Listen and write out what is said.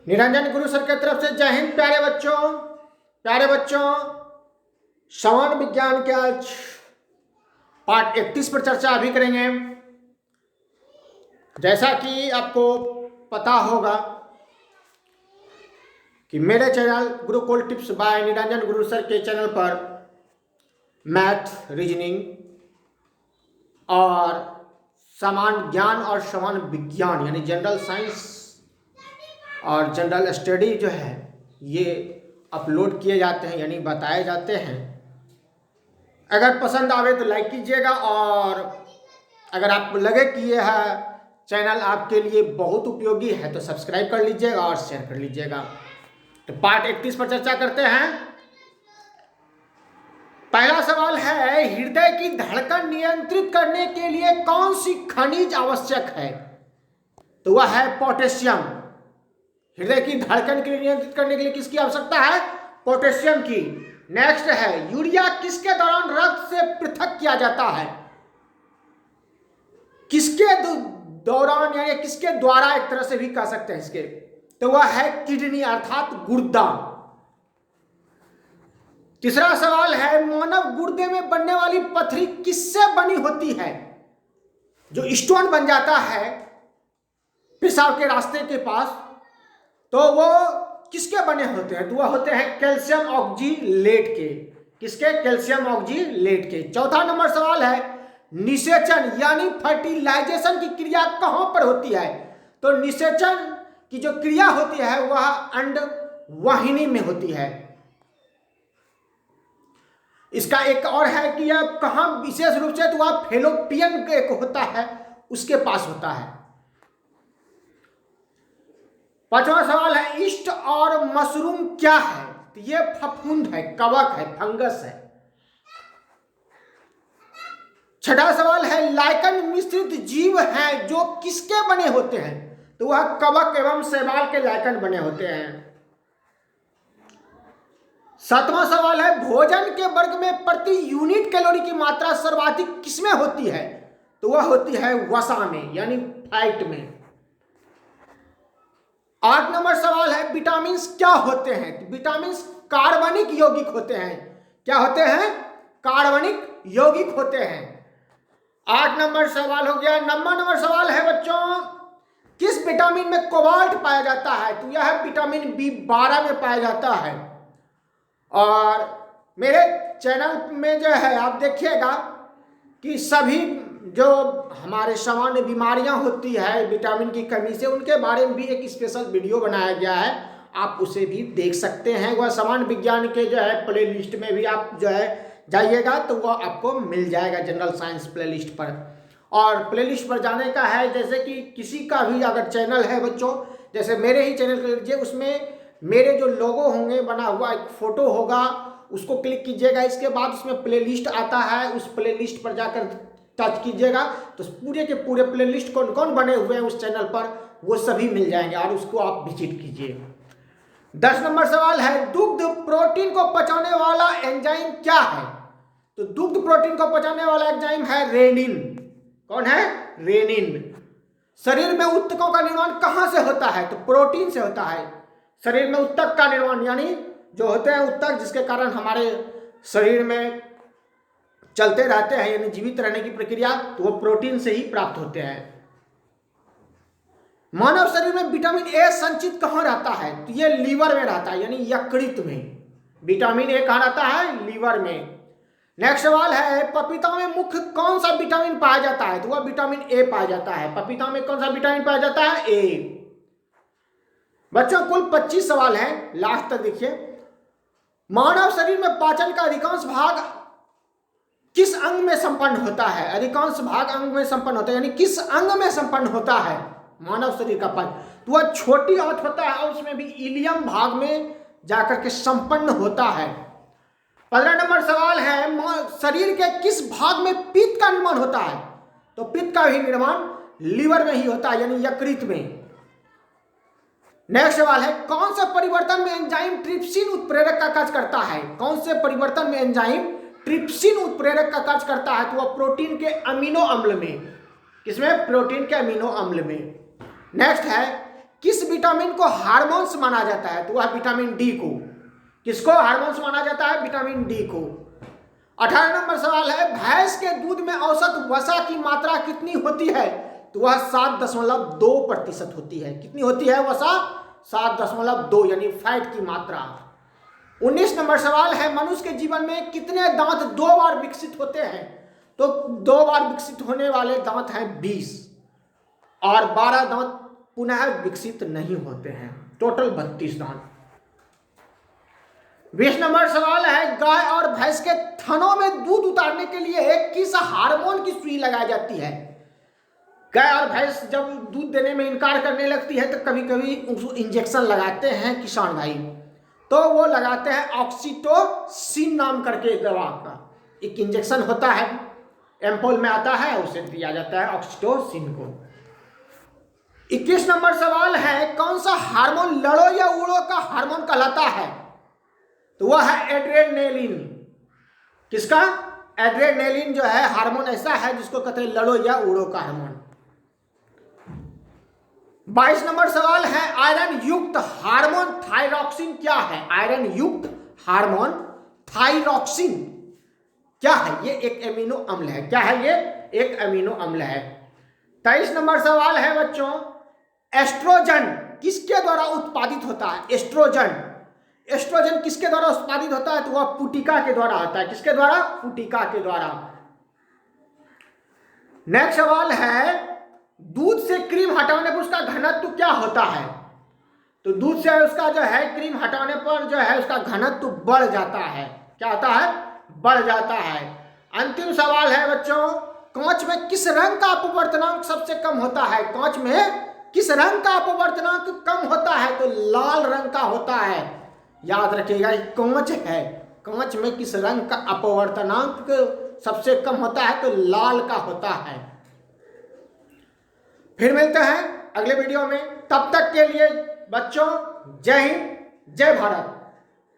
निरंजन गुरु sir की तरफ से जय हिंद। प्यारे बच्चों, समान विज्ञान के आज पाठ 31 पर चर्चा अभी करेंगे। जैसा कि आपको पता होगा कि मेरे channel Gurukul tips by Niranjan Guru sir के चैनल पर मैथ, रीजनिंग और समान ज्ञान और समान विज्ञान यानी जनरल साइंस और जनरल स्टडी जो है ये अपलोड किए जाते हैं यानी बताए जाते हैं। अगर पसंद आवे तो लाइक कीजिएगा और अगर आपको लगे कि यह चैनल आपके लिए बहुत उपयोगी है तो सब्सक्राइब कर लीजिएगा और शेयर कर लीजिएगा। तो पाठ 31 पर चर्चा करते हैं। पहला सवाल है, हृदय की धड़कन नियंत्रित करने के लिए कौन सी खनिज आवश्यक है? तो वह है पोटेशियम। हृदय की धड़कन के लिए नियंत्रित करने के लिए किसकी आवश्यकता है? पोटेशियम की। नेक्स्ट है, यूरिया किसके दौरान रक्त से पृथक किया जाता है? किसके दौरान यानी किसके द्वारा एक तरह से भी कह सकते हैं इसके, तो वह है किडनी अर्थात गुर्दा। तीसरा सवाल है, मानव गुर्दे में बनने वाली पथरी किससे बनी होती है? जो स्टोन बन जाता है पेशाब के रास्ते के पास, तो वो किसके बने होते हैं? तो वह होते हैं कैल्शियम ऑक्जीलेट के। किसके? कैल्शियम ऑक्जीलेट के। चौथा नंबर सवाल है, निषेचन यानी फर्टिलाइजेशन की क्रिया कहां पर होती है? तो निषेचन की जो क्रिया होती है वह अंडवाहिनी में होती है। इसका एक और है कि यह कहां विशेष रूप से, तो वह फेलोपियन एक होता है उसके पास होता है। पांचवा सवाल है, ईस्ट और मशरूम क्या है? तो ये फफूंद है, कवक है, फंगस है। छठा सवाल है, लाइकन मिश्रित जीव हैं जो किसके बने होते हैं? तो वह कवक एवं शैवाल के लाइकन बने होते हैं। सातवां सवाल है, भोजन के वर्ग में प्रति यूनिट कैलोरी की मात्रा सर्वाधिक किसमें होती है? तो वह होती है वसा में यानी फैट में। 8 नंबर सवाल है, विटामिन क्या होते हैं? तो विटामिन कार्बनिक यौगिक होते हैं। क्या होते हैं? कार्बनिक यौगिक होते हैं। 8 नंबर सवाल हो गया। 9वां नंबर सवाल है बच्चों, किस विटामिन में कोबाल्ट पाया जाता है? तो यह विटामिन B12 में पाया जाता है। और मेरे चैनल में जो है आप देखिएगा कि सभी जो हमारे सामान्य बीमारियां होती है विटामिन की कमी से, उनके बारे में भी एक स्पेशल वीडियो बनाया गया है, आप उसे भी देख सकते हैं। वह सामान्य विज्ञान के जो है प्ले लिस्ट में भी आप जो है जाइएगा तो वह आपको मिल जाएगा जनरल साइंस प्ले लिस्ट पर। और प्ले लिस्ट पर जाने का है, जैसे कि किसी का भी अगर चैनल है बच्चों, जैसे मेरे ही चैनल कर लीजिए, उसमें मेरे जो लोगो होंगे बना हुआ एक फोटो होगा, उसको क्लिक कीजिएगा। इसके बाद उसमें प्ले लिस्ट आता है, उस प्ले लिस्ट पर जाकर टच कीजिएगा तो पूरे के पूरे प्ले लिस्ट कौन कौन बने हुए हैं उस चैनल पर वो सभी मिल जाएंगे और उसको आप विजिट कीजिए। 10 नंबर सवाल है, दुग्ध प्रोटीन को पचाने वाला एंजाइम क्या है? तो दुग्ध प्रोटीन को पचाने वाला एंजाइम है रेनिन। कौन है? रेनिन। शरीर में ऊतकों का निर्माण कहां से होता है? तो प्रोटीन से होता है। शरीर में ऊतक का निर्माण यानी जो होते हैं ऊतक जिसके कारण हमारे शरीर में चलते रहते हैं यानी जीवित रहने की प्रक्रिया, तो वो प्रोटीन से ही प्राप्त होते हैं। मानव शरीर में विटामिन ए संचित कहां रहता है? तो ये लीवर में रहता है यानी यकृत में। विटामिन ए कहां रहता है? लीवर में। नेक्स्ट सवाल है, पपीता में मुख्य कौन सा विटामिन पाया जाता है? तो वह विटामिन ए पाया जाता है। पपीता में कौन सा विटामिन पाया जाता है? ए। बच्चों कुल 25 सवाल हैं, लास्ट तक देखिए। मानव शरीर में पाचन का अधिकांश भाग किस अंग में संपन्न होता है? अधिकांश भाग अंग में संपन्न होता है यानी किस अंग में संपन्न होता है मानव शरीर का पाचन? तो वह छोटी आंत होता है और उसमें भी इलियम भाग में जाकर के संपन्न होता है। 15 नंबर सवाल है, शरीर के किस भाग में पित्त का निर्माण होता है? तो पित्त का भी निर्माण लीवर में ही होता है यानी यकृत में। नेक्स्ट सवाल है, कौन से परिवर्तन में एंजाइम ट्रिप्सिन उत्प्रेरक का कार्य करता है? कौन से परिवर्तन में एंजाइम ट्रिप्सिन उत्प्रेरक का कार्य करता है? तो वह प्रोटीन के अमीनो अम्ल में। किसमें? प्रोटीन के अमीनो अम्ल में। नेक्स्ट है, किस विटामिन को हार्मोन्स माना जाता है? तो वह विटामिन डी को। किसको हार्मोन्स माना जाता है? विटामिन डी को। 18 नंबर सवाल है, भैंस के दूध में औसत वसा की मात्रा कितनी होती है? तो वह 7.2% होती है। कितनी होती है वसा? 7.2 यानी फैट की मात्रा। 19 नंबर सवाल है, मनुष्य के जीवन में कितने दांत 2 बार विकसित होते हैं? तो 2 बार विकसित होने वाले दांत हैं 20 और 12 दांत पुनः विकसित नहीं होते हैं, टोटल 32 दांत। 20 नंबर सवाल है, गाय और भैंस के थनों में दूध उतारने के लिए किस हार्मोन की सुई लगाई जाती है? गाय और भैंस जब दूध देने में इनकार करने लगती है तो कभी कभी उसको इंजेक्शन लगाते हैं किसान भाई, तो वो लगाते हैं ऑक्सीटोसिन नाम करके एक दवा का एक इंजेक्शन होता है, एम्पोल में आता है, उसे दिया जाता है ऑक्सीटोसिन को। 21 नंबर सवाल है, कौन सा हार्मोन लड़ो या उड़ो का हार्मोन कहलाता है? तो वह है एड्रेनालिन। किसका? एड्रेनालिन जो है हार्मोन ऐसा है जिसको कहते हैं लड़ो या उड़ो का हार्मोन। 22 नंबर सवाल है, आयरन युक्त हार्मोन थायरॉक्सिन क्या है? आयरन युक्त हार्मोन थायरॉक्सिन क्या है? ये एक एमिनो अम्ल है। क्या है? ये एक अमीनो अम्ल है। 23 नंबर सवाल है बच्चों, एस्ट्रोजन किसके द्वारा उत्पादित होता है? एस्ट्रोजन किसके द्वारा उत्पादित होता है? तो वह पुटिका के द्वारा होता है। किसके द्वारा? पुटिका के द्वारा। नेक्स्ट सवाल है, दूध से क्रीम हटाने पर उसका घनत्व क्या होता है? तो दूध से उसका जो है क्रीम हटाने पर जो है उसका घनत्व बढ़ जाता है। क्या होता है? बढ़ जाता है। अंतिम सवाल है बच्चों, कांच में किस रंग का अपवर्तनांक सबसे कम होता है? कांच में किस रंग का अपवर्तनांक कम होता है? तो लाल रंग का होता है। याद रखिएगा, कांच है, कांच में किस रंग का अपवर्तनांक सबसे कम होता है? तो लाल का होता है। फिर मिलते हैं अगले वीडियो में, तब तक के लिए बच्चों जय हिंद, जय भारत।